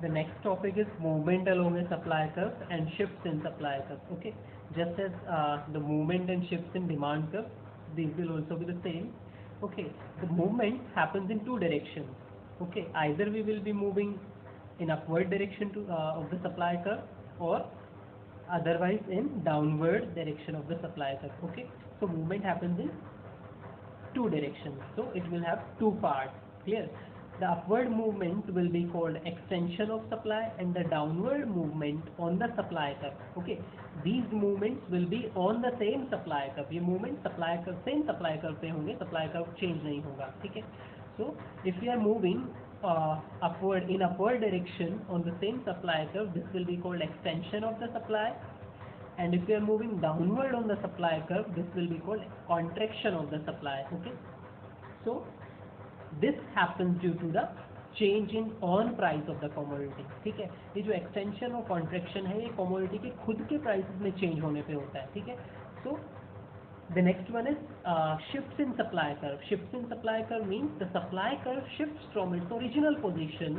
The next topic is movement along a supply curve and shifts in supply curve. Okay, just as the movement and shifts in demand curve, these will also be the same. Okay, the movement happens in two directions. Okay, either we will be moving in upward direction to of the supply curve, or otherwise in downward direction of the supply curve. Okay, so movement happens in two directions, so it will have two parts. Clear? The upward movement will be called extension of supply, and the downward movement on the supply curve. Okay, these movements will be on the same supply curve. ये movement supply curve, same supply curve पे होंगे, supply curve change नहीं होगा. ठीक है? So if we are moving upward in upward direction on the same supply curve, this will be called extension of the supply. And if we are moving downward on the supply curve, this will be called contraction of the supply. Okay, so this happens due to the change in on price of the commodity. ठीक है, ये जो extension और contraction है, ये commodity के खुद के प्राइसेस में चेंज होने पे होता है. ठीक है, सो the next one is shifts in supply curve. Shifts in supply curve means the supply curve shifts from its original position,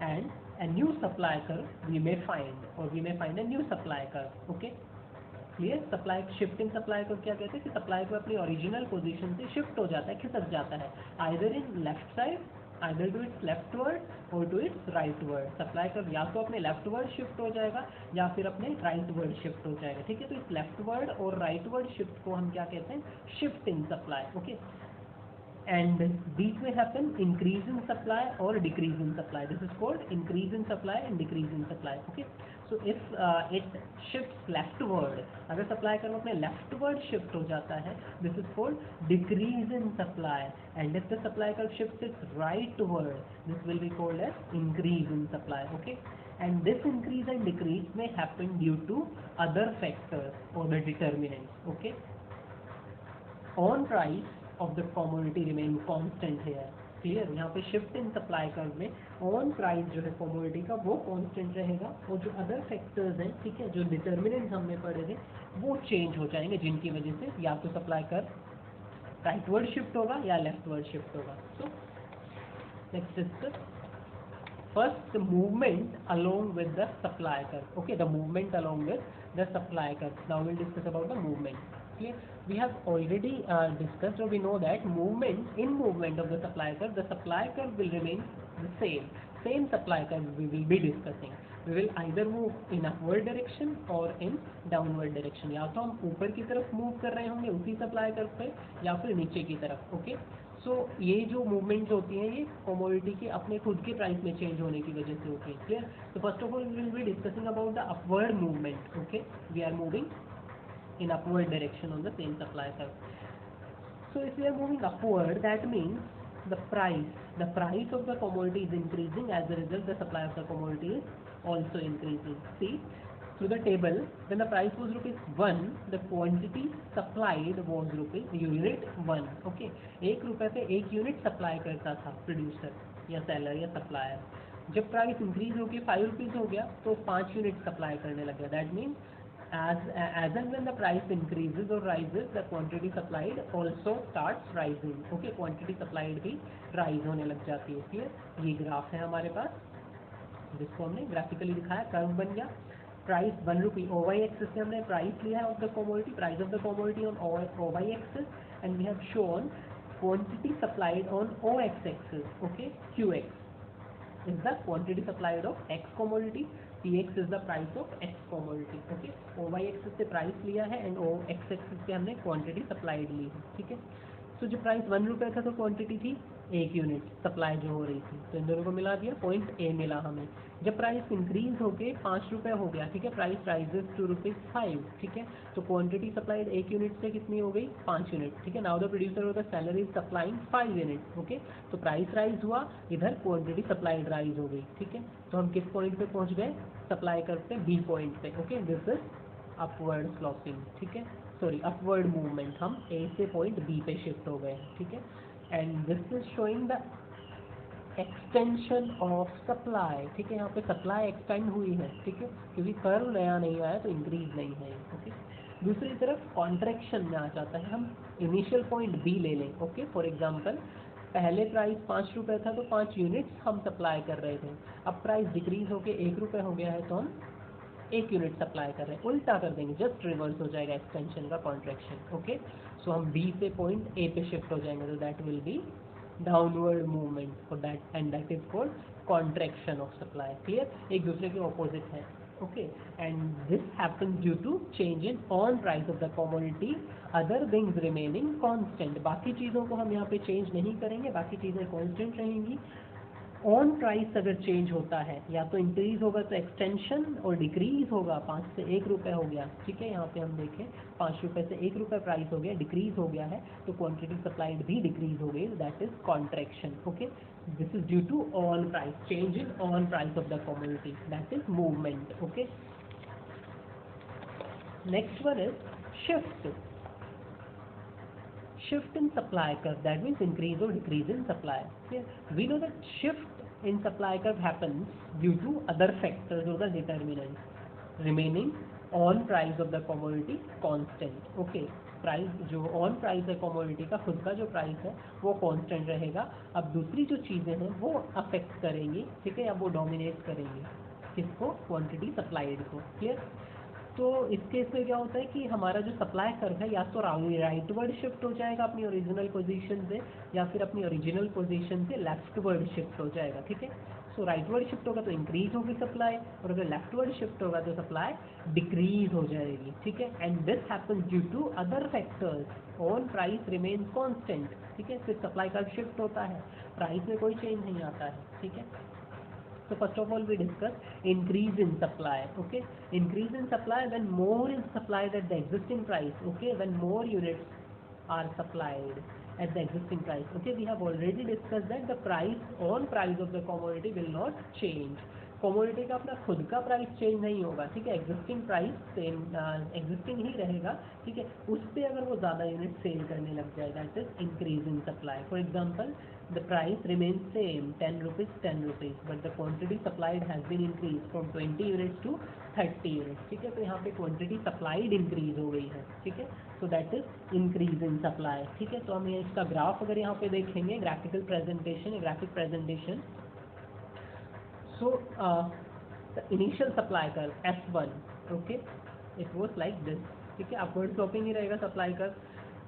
and a new supply curve we may find, or we may find a new supply curve. Okay, clear? Supply shift in supply को क्या कहते हैं कि supply को अपनी original position से shift हो जाता है, खिसक जाता है, either in left side, either to its leftward और टू इट्स राइटवर्ड. सप्लाई का या तो अपने लेफ्टवर्ड शिफ्ट हो जाएगा या फिर अपने राइटवर्ड शिफ्ट हो जाएगा. ठीक है, तो इस लेफ्टवर्ड और राइटवर्ड शिफ्ट को हम क्या कहते हैं? Shift in supply. Okay, and these may happen increase in supply or decrease in supply. This is called increase in supply and decrease in supply. Okay, so if it shifts leftward, अगर supply curve अपने leftward shift हो जाता है, this is called decrease in supply. And if the supply curve shifts it rightward, this will be called as increase in supply. Okay, and this increase and decrease may happen due to other factors or the determinants. Okay, on price of the commodity remain constant here. Clear? यहाँ पे shift in supply curve में on price जो है commodity का वो constant रहेगा, और जो अदर फैक्टर्स हैं, ठीक है, जो डिटर्मिनेंट हमने पढ़े थे, वो चेंज हो जाएंगे, जिनकी वजह से या तो सप्लाई कर्व राइटवर्ड शिफ्ट होगा या लेफ्टवर्ड शिफ्ट होगा. So next discuss first the movement along with the supply curve. Okay, the movement along with the supply curve. Now we'll discuss about the movement. Clear? We have already discussed, or we know that movement of the supply curve will remain the same supply curve we will be discussing. We will either move in upward direction or in downward direction. या तो हम ऊपर की तरफ move कर रहे होंगे उसी सप्लाई कर्व पे, या फिर नीचे की तरफ. ओके, सो ये जो मूवमेंट होती है, ये कमोडिटी के अपने खुद के प्राइस में चेंज होने की वजह से होती है. क्लियर? तो first of all we will be discussing about the upward movement. Okay, we are moving in upward direction on the same supply curve. So if we are moving upward, that means the price of the commodity is increasing. As a result, the supply of the commodity is also increasing. See, through the table, when the price was ₹1, the quantity supplied was unit 1. Okay, एक रुपए पे एक unit supply करता था producer या seller या supplier. जब price increase होकर ₹5 हो गया तो 5 यूनिट सप्लाई करने लग गया. That means as and when the price increases or rises, the quantity supplied also starts rising. Okay, quantity supplied भी rise होने लग जाती है. Clear? ये ग्राफ है हमारे पास, जिसको हमने ग्राफिकली दिखाया, कर्व बन गया. प्राइस ₹1, OY एक्सिस से हमने प्राइस लिया है of the commodity, price of the commodity on OY axis, and we have shown quantity supplied on OX axis. Okay, QX is the quantity supplied of X commodity, PX is the price of X commodity. Okay, OY axis से price लिया है and OX axis से हमने quantity supplied ली है. ठीक है, तो जो प्राइस ₹1 था तो क्वांटिटी थी 1 यूनिट सप्लाई जो हो रही थी, तो इन दोनों को मिला दिया, पॉइंट ए मिला हमें. जब प्राइस इंक्रीज होके ₹5 हो गया, ठीक है, प्राइस राइजेस टू ₹5. ठीक है, तो क्वांटिटी सप्लाइड 1 यूनिट से कितनी हो गई? 5 यूनिट. ठीक है, नाउ द प्रोड्यूसर और the seller is supplying 5 unit. Okay, तो प्राइस राइज हुआ, इधर क्वांटिटी सप्लाइड राइज हो गई. ठीक है, तो हम किस पॉइंट पे पहुंच गए? सप्लाई कर्व पे बी पॉइंट पे. Okay, this is upward sloping. ठीक है, सॉरी अपवर्ड मूवमेंट, हम ए से पॉइंट बी पे शिफ्ट हो गए. ठीक है, and this is showing the extension of supply. ठीक है, यहाँ पे सप्लाई एक्सटेंड हुई है. ठीक है, क्योंकि कर्व नया नहीं आया तो इंक्रीज नहीं है. ओके, दूसरी तरफ कॉन्ट्रैक्शन में आ जाता है. हम इनिशियल पॉइंट बी ले लें. ओके, फॉर एग्जांपल पहले प्राइस 5 रुपये था तो 5 यूनिट्स हम सप्लाई कर रहे थे, अब प्राइस डिक्रीज होके 1 रुपये हो गया है तो हम 1 यूनिट सप्लाई कर रहे हैं, उल्टा कर देंगे, जस्ट रिवर्स हो जाएगा एक्सटेंशन का कॉन्ट्रैक्शन। ओके, सो हम बी से पॉइंट ए पे शिफ्ट हो जाएंगे, तो that will be downward movement for that, and that is called contraction of supply. Clear, एक दूसरे के ऑपोजिट है। Okay, and this happens due to change in on price of the commodity, other things remaining constant. बाकी चीज़ों को हम यहाँ पे चेंज नहीं करेंगे, बाकी चीज़ें कांस्टेंट रहेंगी। ऑन प्राइस अगर चेंज होता है, या तो इंक्रीज होगा तो एक्सटेंशन, और डिक्रीज होगा 5 से 1 रुपये हो गया। ठीक है, यहाँ पे हम देखें 5 रुपये से 1 रुपये प्राइस हो गया, डिक्रीज हो गया है, तो क्वांटिटी सप्लाइड भी डिक्रीज हो गई, that is contraction. Okay, this is due to on price, change in on price of the commodity, that is movement. Okay, next one is shift. Shift in supply curve, that means increase or decrease in supply. Okay? We know that shift in supply curve happens due to other factors or the determinants remaining on price of the commodity constant. Okay, price जो on price है commodity का, खुद का जो price है वो constant रहेगा। अब दूसरी जो चीज़ें हैं वो अफेक्ट करेंगी, ठीक है, या वो डोमिनेट करेंगी किसको, क्वांटिटी सप्लाइड को। क्लियर, तो इस केस में क्या होता है कि हमारा जो सप्लाई कर्व है या तो राइटवर्ड शिफ्ट हो जाएगा अपनी ओरिजिनल पोजीशन से, या फिर अपनी ओरिजिनल पोजीशन से लेफ्टवर्ड शिफ्ट हो जाएगा। ठीक है, सो राइटवर्ड शिफ्ट होगा तो इंक्रीज होगी सप्लाई, और अगर लेफ्टवर्ड शिफ्ट होगा तो सप्लाई डिक्रीज हो जाएगी। ठीक है, and this happens due to other factors, on price remains constant. ठीक है, फिर सप्लाई कर्व शिफ्ट होता है, प्राइस में कोई चेंज नहीं आता है। ठीक है, so first of all we discuss increase in supply. Okay, increase in supply when more is supplied at the existing price. Okay, when more units are supplied at the existing price. Okay, we have already discussed that the price of the commodity will not change. Commodity का अपना खुद का price change नहीं होगा। ठीक है, existing price same existing ही रहेगा। ठीक है, उस पर अगर वो ज़्यादा यूनिट सेल करने लग जाए, that is increase in supply. For example, the price remains same 10 rupees, but the quantity supplied has been increased from 20 units to 30 units. ठीक है, तो यहाँ पे quantity supplied increase हो गई है। ठीक है, so that is increase in supply. ठीक है, तो हम इसका ग्राफ अगर यहाँ पे देखेंगे, graphical presentation, graphic presentation, so the initial supply curve S1, okay, it was like this. ठीक है, अपवर्ड स्लोपिंग ही रहेगा सप्लाई कर्व।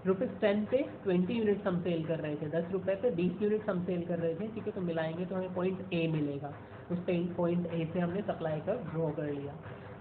₹10 पे 20 यूनिट्स हम सेल कर रहे थे, 10 रुपये पे 20 यूनिट्स हम सेल कर रहे थे। ठीक है, तो मिलाएंगे तो हमें पॉइंट ए मिलेगा, उस पॉइंट ए से हमने सप्लाई कर्व ड्रॉ कर लिया।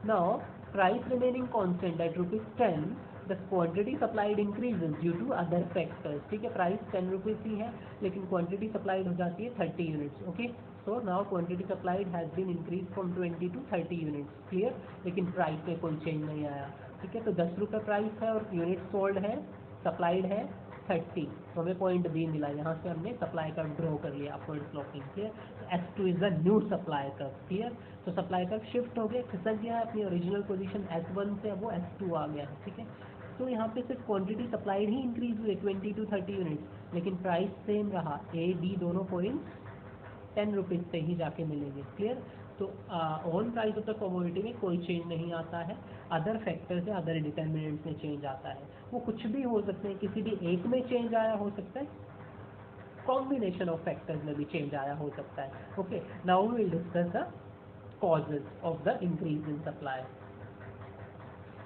Now price remaining constant at ₹10, the quantity supplied increases due to other factors. ठीक है, प्राइस 10 रुपीज़ ही है, लेकिन क्वांटिटी सप्लाइड हो जाती है 30 units. Okay, so now quantity supplied has been increase from 20 to 30 units. Clear, लेकिन प्राइस में कोई चेंज नहीं आया। ठीक है, तो 10 रुपये प्राइस है और यूनिट सोल्ड है, सप्लाइड है 30, तो हमें पॉइंट बी मिला। यहाँ से हमने सप्लाई कर्व ड्रॉ कर लिया, upward sloping. Clear, S2 is the new supply curve. Clear, तो सप्लाई कर्व शिफ्ट हो गया, खिसक गया है अपनी ओरिजिनल पोजीशन S1 से, अब वो S2 आ गया है। ठीक है, तो यहाँ पे सिर्फ क्वांटिटी सप्लाइड ही इंक्रीज हुए 20 to 30 यूनिट्स, लेकिन प्राइस सेम रहा। ए बी दोनों पॉइंट 10 रुपीज़ पे ही जाके मिलेंगे। क्लियर, तो on price of the commodity में कोई चेंज नहीं आता है, अदर फैक्टर्स या अदर डिटर्मिनेंट्स में चेंज आता है। वो कुछ भी हो सकते हैं, किसी भी एक में चेंज आया हो सकता है, कॉम्बिनेशन ऑफ फैक्टर्स में भी चेंज आया हो सकता है। Okay, now we will discuss the causes of the increase in supply.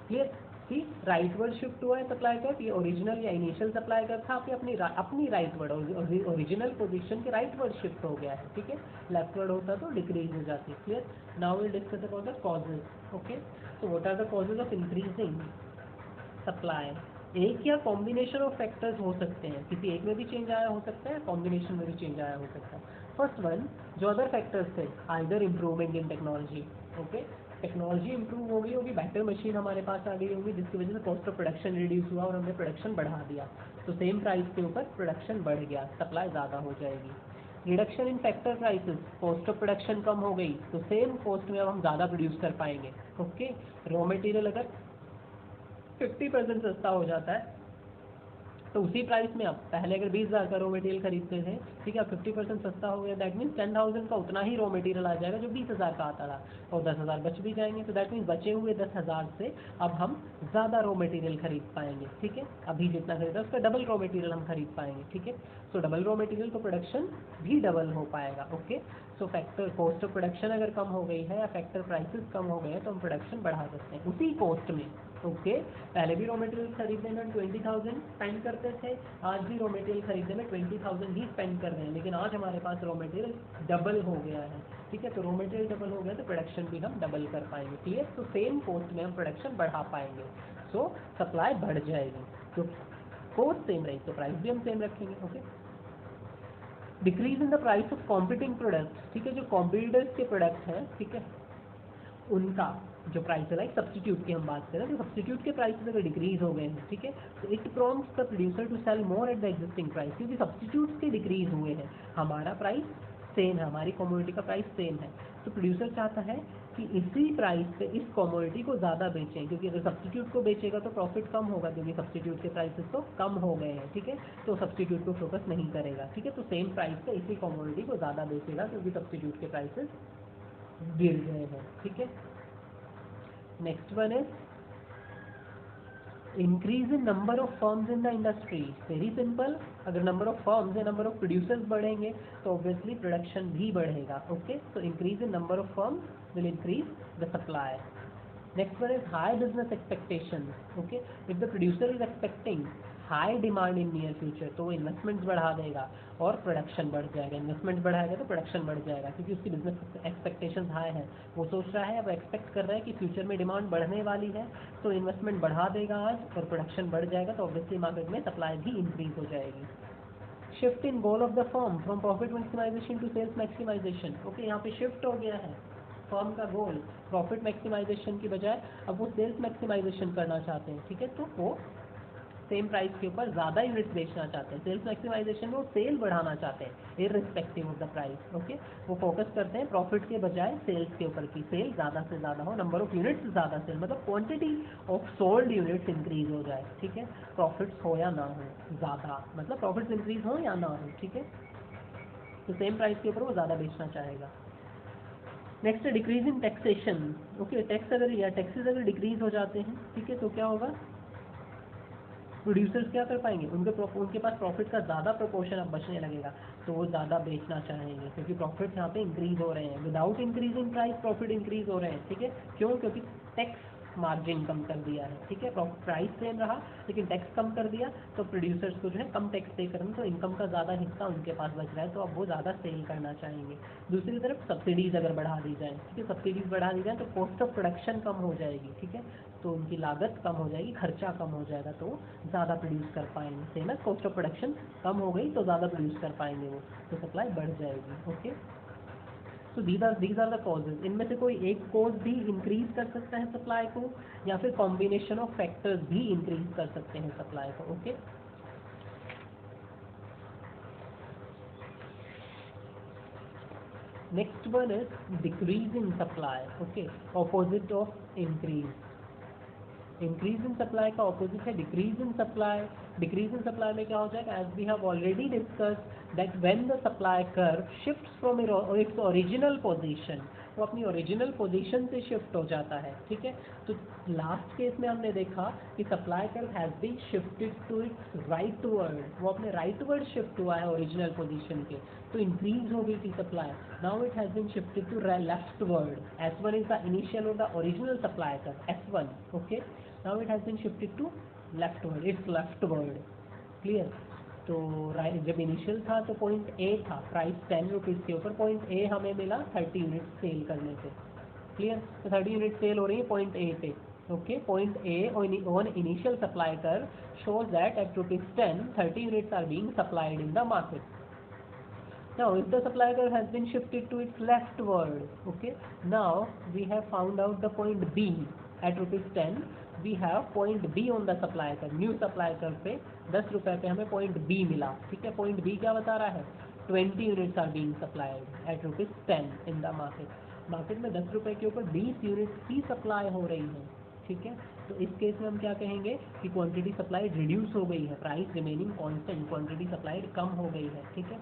Clear, कि राइटवर्ड शिफ्ट हुआ है सप्लाई कर्व, ये ओरिजिनल या इनिशियल सप्लाई कर्व था, अपनी राइटवर्ड ओरिजिनल पोजीशन के राइटवर्ड शिफ्ट हो गया है। ठीक है, लेफ्टवर्ड होता तो डिक्रीज हो जाती। Clear, now will discuss about the causes. Okay, so what are the causes of increasing supply. एक या कॉम्बिनेशन ऑफ फैक्टर्स हो सकते हैं, किसी एक में भी चेंज आया हो सकता है, कॉम्बिनेशन में भी चेंज आया हो सकता है। फर्स्ट वन, जो अदर फैक्टर्स थे, either improvement in technology. Okay, technology improve हो गई होगी, बेटर मशीन हमारे पास आ गई होगी, जिसकी वजह से कॉस्ट ऑफ प्रोडक्शन रिड्यूस हुआ और हमने प्रोडक्शन बढ़ा दिया, तो सेम प्राइस के ऊपर प्रोडक्शन बढ़ गया, सप्लाई ज़्यादा हो जाएगी। Reduction in factor prices, cost of production कम हो गई, तो सेम कॉस्ट में अब हम ज़्यादा प्रोड्यूस कर पाएंगे। ओके, रॉ मटेरियल अगर 50% सस्ता हो जाता है तो उसी प्राइस में अब पहले अगर 20,000 का रॉ मटेरियल खरीदते थे, ठीक है, 50% सस्ता हो गया, दैट मीन्स 10,000 का उतना ही रॉ मटेरियल आ जाएगा जो 20,000 का आता था, और 10,000 बच भी जाएंगे। तो दैट मीन्स बचे हुए 10,000 से अब हम ज़्यादा रॉ मटेरियल खरीद पाएंगे, ठीक है, अभी जितना खरीदा उसका डबल रॉ मटेरियल हम खरीद पाएंगे, ठीक है। सो डबल रॉ मटेरियल तो प्रोडक्शन भी डबल हो पाएगा, okay. So factor cost of production अगर कम हो गई है या फैक्टर प्राइसेस कम हो गए हैं तो हम प्रोडक्शन बढ़ा सकते हैं उसी कॉस्ट में, ओके। पहले भी रॉ मटेरियल खरीदने में 20,000 स्पेंड करते थे, आज भी रॉ मटेरियल खरीदने में 20,000 ही स्पेंड कर रहे हैं, लेकिन आज हमारे पास रॉ मटेरियल डबल हो गया है, ठीक है। तो रॉ मटेरियल डबल हो गया तो प्रोडक्शन भी हम डबल कर पाएंगे, क्लियर। तो सेम कॉस्ट में हम प्रोडक्शन बढ़ा पाएंगे, सो सप्लाई बढ़ जाएगी। तो कॉस्ट सेम रहेगी तो प्राइस भी हम सेम रखेंगे, okay. Decrease in the price of competing products, ठीक है, जो कॉम्पिटिटर्स के प्रोडक्ट हैं, ठीक है, उनका जो प्राइस है, लाइक सब्सटीट्यूट की हम बात करें तो सब्सटीट्यूट के प्राइस अगर डिक्रीज हो गए हैं, ठीक है, तो it prompts the producer to sell more at the existing price, क्योंकि सब्सटीट्यूट्स के डिक्रीज हुए हैं, हमारा प्राइस सेम है, हमारी कमोडिटी का प्राइस सेम है, तो प्रोड्यूसर चाहता है कि इसी प्राइस पे इस कमोडिटी को ज़्यादा बेचें, क्योंकि अगर सब्सटीट्यूट को बेचेगा तो प्रॉफिट कम होगा, क्योंकि सब्सटीट्यूट के प्राइसेस तो कम हो गए हैं, ठीक है, तो सब्सटीट्यूट को फोकस नहीं करेगा, ठीक है। तो सेम प्राइस पे इसी कमोडिटी को ज़्यादा बेचेगा क्योंकि सब्सटीट्यूट के प्राइसेस गिर गए हैं, ठीक है। Next one is increase in number of firms in the industry, very simple, अगर नंबर ऑफ फर्म्स या नंबर ऑफ प्रोड्यूसर्स बढ़ेंगे तो ऑब्वियसली प्रोडक्शन भी बढ़ेगा, okay. So increase in number of firms will increase the supply. Next one is high business expectations. Okay, if the producer is expecting high demand in near future तो वो investments बढ़ा देगा और production बढ़ जाएगा, investment बढ़ाएगा तो production बढ़ जाएगा, क्योंकि उसकी बिजनेस एक्सपेक्टेशंस हाई है, वो सोच रहा है, वो एक्सपेक्ट कर रहा है कि फ्यूचर में डिमांड बढ़ने वाली है, तो इन्वेस्टमेंट बढ़ा देगा आज और प्रोडक्शन बढ़ जाएगा, तो ऑब्वियसली मार्केट में सप्लाई भी इंक्रीज हो जाएगी। Shift in goal of the firm from profit maximisation to sales maximisation, okay, यहाँ पे शिफ्ट हो गया है, फर्म का गोल प्रॉफिट मैक्सिमाइजेशन की बजाय अब वो सेल्स मैक्सिमाइजेशन करना चाहते हैं, ठीक है, तो वो सेम प्राइस के ऊपर ज़्यादा यूनिट्स बेचना चाहते हैं, सेल्स मैक्सिमाइजेशन में वो सेल बढ़ाना चाहते हैं irrespective of the price, okay. वो फोकस करते हैं प्रॉफिट के बजाय सेल्स के ऊपर की सेल ज़्यादा से ज़्यादा हो, नंबर ऑफ यूनिट्स ज़्यादा सेल, मतलब quantity of sold units increase हो जाए, ठीक है, प्रॉफिट्स हो या ना हो ज़्यादा, मतलब प्रॉफिट्स इंक्रीज हो या ना हो, ठीक है, तो सेम प्राइस के ऊपर वो ज़्यादा बेचना चाहेगा। नेक्स्ट है डिक्रीज इन टैक्सेशन, ओके, टैक्स अगर या टैक्सेस अगर डिक्रीज हो जाते हैं, ठीक है, तो क्या होगा, प्रोड्यूसर्स क्या कर पाएंगे, उनके पास प्रॉफिट का ज़्यादा प्रोपोर्शन अब बचने लगेगा, तो वो ज़्यादा बेचना चाहेंगे, क्योंकि प्रॉफिट यहाँ पे इंक्रीज हो रहे हैं, without increase in price profit increase हो रहे हैं, ठीक है, क्यों, क्योंकि टैक्स मार्जिन कम कर दिया है, ठीक है, प्राइस सेम रहा लेकिन टैक्स कम कर दिया, तो प्रोड्यूसर्स को जो है कम टैक्स पे करना, तो इनकम का ज़्यादा हिस्सा उनके पास बच रहा है, तो अब वो ज़्यादा सेल करना चाहेंगे। दूसरी तरफ सब्सिडीज़ अगर बढ़ा दी जाए, ठीक है, सब्सिडीज़ बढ़ा दी जाए तो कॉस्ट ऑफ प्रोडक्शन कम हो जाएगी, ठीक है, तो उनकी लागत कम हो जाएगी, खर्चा कम हो जाएगा, तो ज़्यादा प्रोड्यूस कर पाएंगे, सेम है, कॉस्ट ऑफ प्रोडक्शन कम हो गई तो ज़्यादा प्रोड्यूस कर पाएंगे वो, तो सप्लाई बढ़ जाएगी, ओके। तो दीज आर द कॉजेज, इनमें से कोई एक कॉज भी इंक्रीज कर सकता है सप्लाई को, या फिर कॉम्बिनेशन ऑफ फैक्टर्स भी इंक्रीज कर सकते हैं सप्लाई को, okay. Next one is decrease in supply, okay, opposite of increase. Increase in supply का ऑपोजिट है decrease in supply. Decrease in supply में क्या हो जाएगा, as we have already discuss that when the supply curve shifts from its original position, वो अपनी original position से shift हो जाता है, ठीक है। तो लास्ट केस में हमने देखा कि supply curve has been shifted to its rightward, वो अपने राइटवर्ड शिफ्ट हुआ है ओरिजिनल पोजीशन के, तो इंक्रीज हो गई थी supply, now it has been shifted to leftward, S1 is the initial और the original supply curve S1, okay, now it has been shifted to leftward, it's leftward, clear। तो जब initial था तो पॉइंट ए था, price 10 rupees के ऊपर, point A हमें मिला 30 यूनिट सेल करने से, क्लियर, तो 30 यूनिट सेल हो रही है पॉइंट ए पे, okay. Point A on initial supply कर shows that at ₹10 30 units are being supplied in the market। Now if the supply curve has been shifted to its leftward, okay, now we have found out the point B at ₹10, we have point B on the supply curve, new supply curve पे 10 रुपए पे हमें point B मिला, ठीक है। Point B क्या बता रहा है, 20 units are being supplied at ₹10 in the market, market में 10 रुपए के ऊपर 20 यूनिट्स की सप्लाई हो रही है, ठीक है। तो इस केस में हम क्या कहेंगे कि क्वांटिटी सप्लाइड रिड्यूस हो गई है, price remaining constant, quantity supplied कम हो गई है, ठीक है।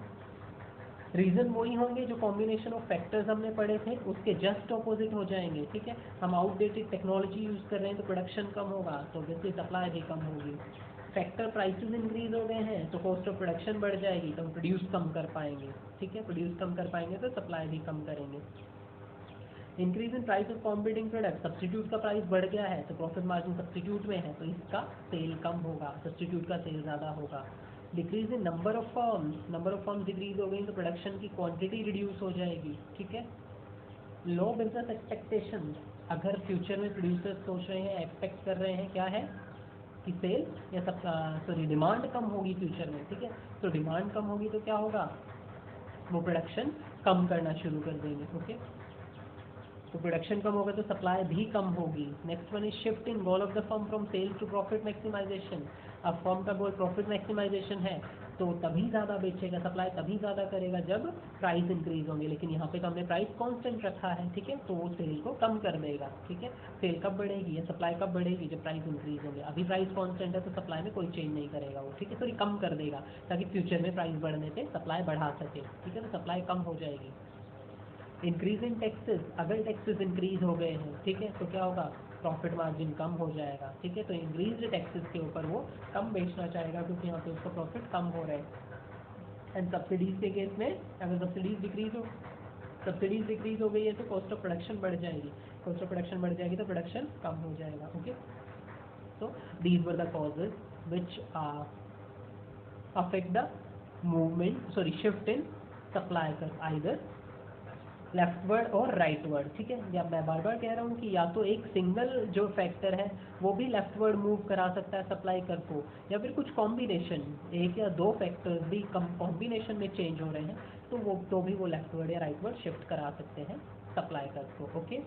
रीजन वही होंगे जो कॉम्बिनेशन ऑफ फैक्टर्स हमने पढ़े थे उसके जस्ट ऑपोजिट हो जाएंगे, ठीक है। हम आउटडेटेड टेक्नोलॉजी यूज़ कर रहे हैं तो प्रोडक्शन कम होगा, तो ऑब्वियसली सप्लाई भी कम होगी। फैक्टर प्राइसेस इंक्रीज हो गए हैं तो कॉस्ट ऑफ प्रोडक्शन बढ़ जाएगी, तो हम प्रोड्यूस कम कर पाएंगे, ठीक है। प्रोड्यूस कम कर पाएंगे तो सप्लाई भी कम करेंगे। Increase in price of competing product, substitute का प्राइस बढ़ गया है तो प्रॉफिट मार्जिन सब्सटीट्यूट में है तो इसका सेल कम होगा, सब्सटीट्यूट का सेल ज़्यादा होगा। Decrease in number of firms, number of firms decrease हो गई तो प्रोडक्शन की क्वांटिटी रिड्यूस हो जाएगी, ठीक है। लो बिजनेस एक्सपेक्टेशन, अगर फ्यूचर में प्रोड्यूसर्स सोच रहे हैं, एक्सपेक्ट कर रहे हैं क्या है कि सेल या सॉरी डिमांड कम होगी फ्यूचर में, ठीक है। तो डिमांड कम होगी तो क्या होगा, वो प्रोडक्शन कम करना शुरू कर देंगे, ओके। तो प्रोडक्शन कम होगा तो सप्लाई भी कम होगी। Next one is shift in goal of the firm from sales to profit maximisation. अब फर्म का गोल प्रॉफिट मैक्सिमाइजेशन है तो तभी ज़्यादा बेचेगा, सप्लाई तभी ज़्यादा करेगा जब प्राइस इंक्रीज होंगे, लेकिन यहाँ पे तो हमने प्राइस कांस्टेंट रखा है, ठीक है। तो वो सेल को कम कर देगा, ठीक है। सेल कब बढ़ेगी या सप्लाई कब बढ़ेगी, जब प्राइस इंक्रीज होंगे। अभी प्राइस कांस्टेंट है तो सप्लाई में कोई चेंज नहीं करेगा वो, ठीक है। सॉरी कम कर देगा ताकि फ्यूचर में प्राइस बढ़ने पे सप्लाई बढ़ा सके, ठीक है। तो सप्लाई कम हो जाएगी। इंक्रीज इन टैक्सेस, अगर टैक्सेस इंक्रीज हो गए हैं, ठीक है, तो क्या होगा, प्रॉफिट मार्जिन कम हो जाएगा, ठीक है। तो इंक्रीज टैक्सेस के ऊपर वो कम बेचना चाहेगा क्योंकि यहाँ पे उसका प्रॉफिट कम हो रहा है। एंड सब्सिडीज के केस में अगर सब्सिडीज डिक्रीज हो गई है तो कॉस्ट ऑफ प्रोडक्शन बढ़ जाएगी, कॉस्ट ऑफ प्रोडक्शन बढ़ जाएगी तो प्रोडक्शन कम हो जाएगा, ओके। तो these were the causes which affect the shift in supply curve, either leftward और राइटवर्ड, ठीक है। या मैं बार बार कह रहा हूँ कि या तो एक सिंगल जो फैक्टर है वो भी लेफ्टवर्ड मूव करा सकता है सप्लाई कर्व को, या फिर कुछ कॉम्बिनेशन, एक या दो फैक्टर्स भी कॉम्बिनेशन में चेंज हो रहे हैं तो भी वो लेफ्टवर्ड या राइटवर्ड शिफ्ट करा सकते हैं सप्लाई कर्व को, ओके।